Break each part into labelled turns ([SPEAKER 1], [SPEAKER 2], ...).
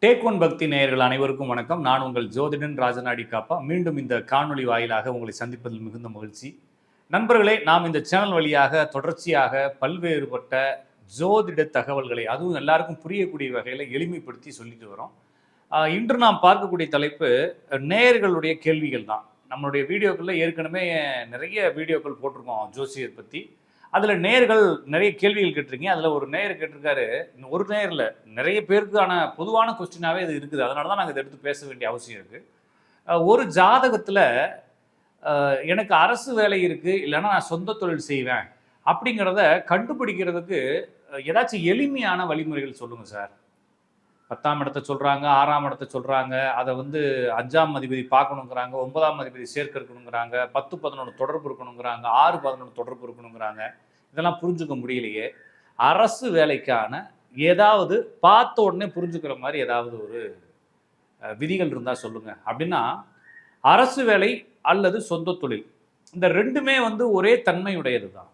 [SPEAKER 1] Take one பக்தி நேயர்கள் அனைவருக்கும் வணக்கம். நான் உங்கள் ஜோதிடன் ராஜநாடி காப்பா. மீண்டும் இந்த காணொளி வாயிலாக உங்களை சந்திப்பதில் மிகுந்த மகிழ்ச்சி. நண்பர்களே, நாம் இந்த சேனல் வழியாக தொடர்ச்சியாக பல்வேறுபட்ட ஜோதிட தகவல்களை, அதுவும் எல்லாருக்கும் புரியக்கூடிய வகையில் எளிமைப்படுத்தி சொல்லிட்டு வரோம். இன்று நாம் பார்க்கக்கூடிய தலைப்பு நேயர்களுடைய கேள்விகள் தான். நம்மளுடைய வீடியோக்களில் ஏற்கனவே நிறைய வீடியோக்கள் போட்டிருக்கோம் ஜோசியர் பற்றி. அதில் நேயர்கள் நிறைய கேள்விகள் கேட்டிருக்கீங்க. அதில் ஒரு நேயர் கேட்டிருக்காரு, ஒரு நேயரில் நிறைய பேருக்கான பொதுவான கொஸ்டினாகவே இது இருக்குது. அதனால தான் நாங்கள் இதை எடுத்து பேச வேண்டிய அவசியம் இருக்குது. ஒரு ஜாதகத்தில் எனக்கு அரசு வேலை இருக்குது, இல்லைன்னா நான் சொந்த தொழில் செய்வேன் அப்படிங்கிறத கண்டுபிடிக்கிறதுக்கு ஏதாச்சும் எளிமையான வழிமுறைகள் சொல்லுங்கள் சார். 10ஆம் இடத்தை சொல்கிறாங்க, 6ஆம் இடத்தை சொல்கிறாங்க, அதை 5ஆம் அதிபதி பார்க்கணுங்கிறாங்க, 9ஆம் அதிபதி சேர்க்க இருக்கணுங்கிறாங்க, 10-11 தொடர்பு இருக்கணுங்கிறாங்க, 6-11 தொடர்பு இருக்கணுங்கிறாங்க. இதெல்லாம் புரிஞ்சுக்க முடியலையே. அரசு வேலைக்கான ஏதாவது பார்த்த உடனே புரிஞ்சுக்கிற மாதிரி ஏதாவது ஒரு விதிகள் இருந்தால் சொல்லுங்கள் அப்படின்னா, அரசு வேலை அல்லது சொந்த தொழில் இந்த ரெண்டுமே ஒரே தன்மையுடையது தான்.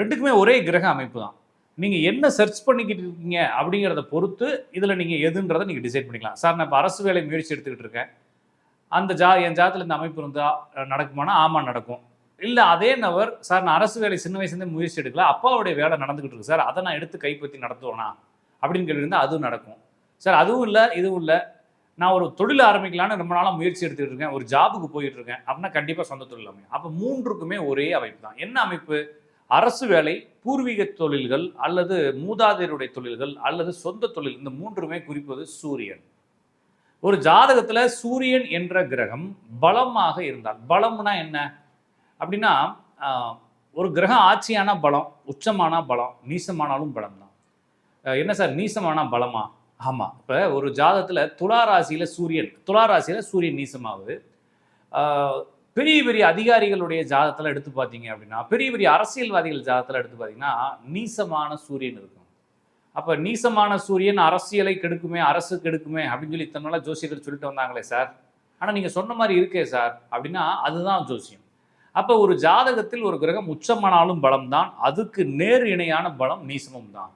[SPEAKER 1] ரெண்டுக்குமே ஒரே கிரக அமைப்பு தான். நீங்கள் என்ன சர்ச் பண்ணிக்கிட்டு இருக்கீங்க அப்படிங்கிறத பொறுத்து இதில் நீங்கள் எதுன்றதை நீங்கள் டிசைட் பண்ணிக்கலாம். சார், நான் இப்போ அரசு வேலை முயற்சி எடுத்துக்கிட்டு இருக்கேன், அந்த என் ஜாதத்தில் இந்த அமைப்பு இருந்தால் நடக்குமானா ஆமாம் நடக்கும். இல்லை அதே நபர், சார் நான் அரசு வேலை சின்ன வயசுலேருந்து முயற்சி எடுக்கல, அப்பாவுடைய வேலை நடந்துக்கிட்டு இருக்கு சார், அதை நான் எடுத்து கைப்பற்றி நடத்துவேனா அப்படின்னு கேட்டிருந்தால் அதுவும் நடக்கும். சார் அதுவும் இல்லை இதுவும் இல்லை, நான் ஒரு தொழில் ஆரம்பிக்கலான்னு ரொம்ப நாளாக முயற்சி எடுத்துக்கிட்டு இருக்கேன், ஒரு ஜாபுக்கு போயிட்டு இருக்கேன் அப்படின்னா கண்டிப்பாக சொந்த தொழில் அமையும். அப்போ மூன்றுக்குமே ஒரே அமைப்பு தான். என்ன அமைப்பு? அரசு வேலை, பூர்வீக தொழில்கள் அல்லது மூதாதையருடைய தொழில்கள் அல்லது சொந்த தொழில். இந்த மூன்றுமே குறிப்பது சூரியன். ஒரு ஜாதகத்தில் சூரியன் என்ற கிரகம் பலமாக இருந்தால், பலம்னா என்ன அப்படின்னா, ஒரு கிரகம் ஆட்சியான பலம், உச்சமான பலம், நீசமானாலும் பலம் தான். என்ன சார் நீசமான பலமா? ஆமாம். இப்போ ஒரு ஜாதகத்தில் துலா ராசியில் சூரியன் நீசமாகுது. பெரிய பெரிய அதிகாரிகளுடைய ஜாதகத்தில் எடுத்து பார்த்தீங்க அப்படின்னா, பெரிய பெரிய அரசியல்வாதிகள் ஜாதகத்தில் எடுத்து பார்த்தீங்கன்னா நீசமான சூரியன் இருக்கும். அப்போ நீசமான சூரியன் அரசியலை கெடுக்குமே, அரசு கெடுக்குமே அப்படின்னு சொல்லி இத்தனை நாளாக ஜோசியர்கள் சொல்லிட்டு வந்தாங்களே சார், ஆனால் நீங்கள் சொன்ன மாதிரி இருக்கே சார் அப்படின்னா அதுதான் ஜோசியம். அப்போ ஒரு ஜாதகத்தில் ஒரு கிரகம் உச்சமானாலும் பலம் தான், அதுக்கு நேர் இணையான பலம் நீசமும் தான்.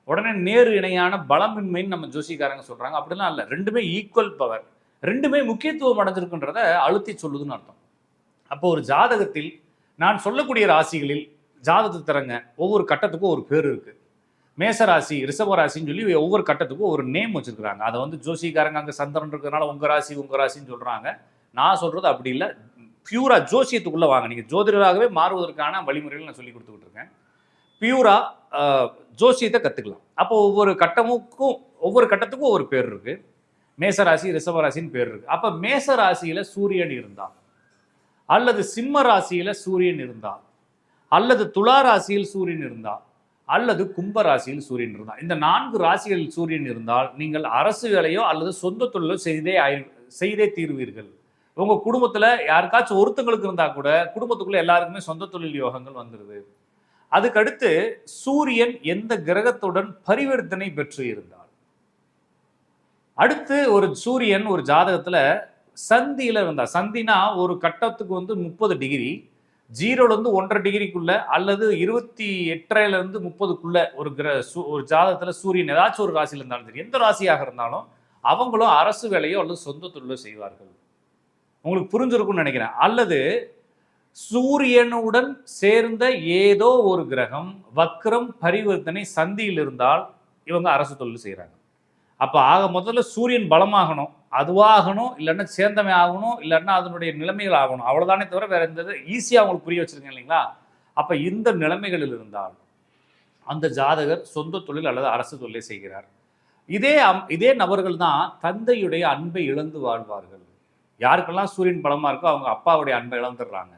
[SPEAKER 1] உடனே நேர் இணையான பலமின்மைன்னு நம்ம ஜோசிக்காரங்க சொல்கிறாங்க. அப்படிலாம் இல்லை, ரெண்டுமே ஈக்குவல் பவர், ரெண்டுமே முக்கியத்துவம் அடைஞ்சிருக்குன்றத அழுத்தி சொல்லுதுன்னு அர்த்தம். அப்போ ஒரு ஜாதகத்தில் நான் சொல்லக்கூடிய ராசிகளில் ஜாதகத்தை தரங்க ஒவ்வொரு கட்டத்துக்கும் ஒரு பேர் இருக்குது. மேசராசி, ரிஷபராசின்னு சொல்லி ஒவ்வொரு கட்டத்துக்கும் ஒரு நேம் வச்சுருக்குறாங்க. அதை ஜோசிக்காரங்க அங்கே சந்திரன் இருக்கிறதுனால உங்கள் ராசின்னு சொல்கிறாங்க. நான் சொல்கிறது அப்படி இல்லை, பியூராக ஜோசியத்துக்குள்ளே வாங்க. நீங்கள் ஜோதிடராகவே மாறுவதற்கான வழிமுறைகள் நான் சொல்லி கொடுத்துக்கிட்டு இருக்கேன். பியூராக ஜோசியத்தை கற்றுக்கலாம். அப்போ ஒவ்வொரு கட்டத்துக்கும் ஒரு பேர் இருக்குது. மேசராசி, ரிஷபராசின்னு பேர் இருக்குது. அப்போ மேசராசியில் சூரியன் இருந்தால், அல்லது சிம்ம ராசியில் சூரியன் இருந்தால், அல்லது துலா ராசியில் சூரியன் இருந்தால், அல்லது கும்ப ராசியில் சூரியன் இருந்தால், இந்த 4 ராசிகளில் சூரியன் இருந்தால் நீங்கள் அரசு வேலையோ அல்லது சொந்த தொழிலோ செய்தே தீர்வீர்கள். உங்கள் குடும்பத்தில் யாருக்காச்சும் ஒருத்தங்களுக்கு இருந்தால் கூட குடும்பத்துக்குள்ளே எல்லாருக்குமே சொந்த தொழில் யோகங்கள் வந்துடுது. அதுக்கடுத்து சூரியன் எந்த கிரகத்துடன் பரிவர்த்தனை பெற்று இருந்தால், அடுத்து ஒரு சூரியன் ஒரு ஜாதகத்தில் சந்தியில் இருந்தால், சந்தினா ஒரு கட்டத்துக்கு 30 டிகிரி, 0லேருந்து 1.5 டிகிரிக்குள்ள அல்லது 28.5லேருந்து 30க்குள்ள ஒரு ஜாதகத்தில் சூரியன் ஏதாச்சும் ஒரு ராசியில் இருந்தாலும் சரி, எந்த ராசியாக இருந்தாலும் அவங்களும் அரசு வேலையோ அல்லது சொந்த தொழிலோ செய்வார்கள். உங்களுக்கு புரிஞ்சிருக்கும்னு நினைக்கிறேன். அல்லது சூரியனுடன் சேர்ந்த ஏதோ ஒரு கிரகம் வக்ரம் பரிவர்த்தனை சந்தியில் இருந்தால் இவங்க அரசு தொழில் செய்கிறாங்க. அப்போ முதல்ல சூரியன் பலமாகணும், அதுவாகணும், இல்லைன்னா சேர்ந்தமை ஆகணும், இல்லைன்னா அதனுடைய நிலைமைகள் ஆகணும். அவ்வளோதானே தவிர வேற எந்த ஈஸியாக அவங்களுக்கு புரிய வச்சிருக்கேன் இல்லைங்களா? அப்போ இந்த நிலைமைகளில் இருந்தால் அந்த ஜாதகர் சொந்த தொழில் அல்லது அரசு தொழிலை செய்கிறார். இதே நபர்கள் தான் தந்தையுடைய அன்பை இழந்து வாழ்வார்கள். யாருக்கெல்லாம் சூரியன் பலமாக இருக்கோ அவங்க அப்பாவுடைய அன்பை இழந்துடுறாங்க.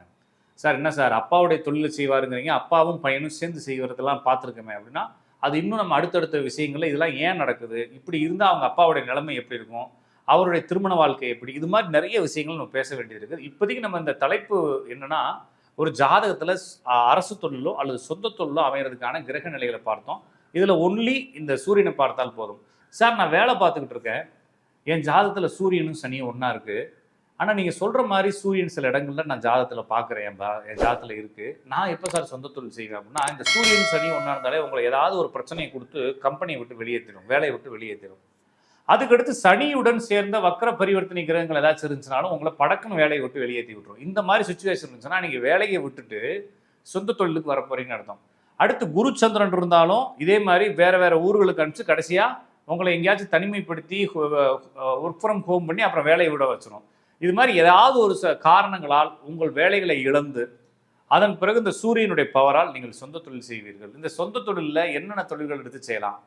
[SPEAKER 1] சார் என்ன சார் அப்பாவுடைய தொழிலை செய்வாருங்கிறீங்க, அப்பாவும் பையனும் சேர்ந்து செய்வதெல்லாம் பார்த்துருக்கோமே அப்படின்னா, அது இன்னும் நம்ம அடுத்தடுத்த விஷயங்கள்ல இதெல்லாம் ஏன் நடக்குது, இப்படி இருந்தால் அவங்க அப்பாவுடைய நிலைமை எப்படி இருக்கும், அவருடைய திருமண வாழ்க்கை எப்படி, இது மாதிரி நிறைய விஷயங்கள் நம்ம பேச வேண்டியது இருக்குது. இப்போதைக்கு நம்ம இந்த தலைப்பு என்னன்னா, ஒரு ஜாதகத்தில் அரசு தொழிலோ அல்லது சொந்த தொழிலோ அமைகிறதுக்கான கிரக நிலைகளை பார்த்தோம். இதில் ஒன்லி இந்த சூரியனை பார்த்தால் போதும். சார் நான் வேலை பார்த்துக்கிட்டு இருக்கேன், என் ஜாதகத்தில் சூரியனும் சனியும் ஒன்றா இருக்குது, ஆனால் நீங்கள் சொல்கிற மாதிரி சூரியன் சில இடங்களில் நான் ஜாதகத்தில் பார்க்குறேன், என் ஜாதகத்தில் இருக்குது, நான் எப்போ சார் சொந்த தொழில் செய்வேன் அப்படின்னா, இந்த சூரியன் சனி ஒன்றா இருந்தாலே உங்களை ஏதாவது ஒரு பிரச்சனையை கொடுத்து கம்பெனியை விட்டு வெளியேற்றிடும், வேலையை விட்டு வெளியேற்றிடும். அதுக்கடுத்து சனியுடன் சேர்ந்த வக்கர பரிவர்த்தனை கிரகங்கள் ஏதாச்சும் இருந்துச்சுனாலும் உங்களை படக்குன்னு வேலையை விட்டு வெளியேற்றி விட்டுரும். இந்த மாதிரி சுச்சுவேஷன் இருந்துச்சுன்னா நீங்கள் வேலையை விட்டுட்டு சொந்த தொழிலுக்கு வர போறீங்கன்னு அர்த்தம். அடுத்து குரு சந்திரன் இருந்தாலும் இதே மாதிரி வேற வேற ஊர்களுக்கு அனுப்பிச்சு கடைசியாக உங்களை எங்கேயாச்சும் தனிமைப்படுத்தி ஒர்க் ஃப்ரம் ஹோம் பண்ணி அப்புறம் வேலையை விட வச்சிடும். இது மாதிரி ஏதாவது ஒரு காரணங்களால் உங்கள் வேலைகளை இழந்து அதன் பிறகு இந்த சூரியனுடைய பவரால் நீங்கள் சொந்த தொழில் செய்வீர்கள். இந்த சொந்த தொழிலில் என்னென்ன தொழில்கள் எடுத்து செய்யலாம்,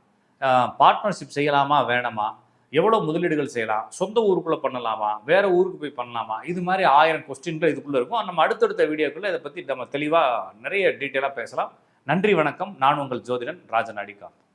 [SPEAKER 1] பார்ட்னர்ஷிப் செய்யலாமா வேணாமா, எவ்வளோ முதலீடுகள் செய்யலாம், சொந்த ஊருக்குள்ளே பண்ணலாமா, வேற ஊருக்கு போய் பண்ணலாமா, இது மாதிரி 1000 கொஸ்டின்கள் இதுக்குள்ளே இருக்கும். நம்ம அடுத்தடுத்த வீடியோக்குள்ளே இதை பற்றி நம்ம தெளிவாக நிறைய டீட்டெயிலாக பேசலாம். நன்றி, வணக்கம். நான் உங்கள் ஜோதிடன் ராஜநாடி காப்பா.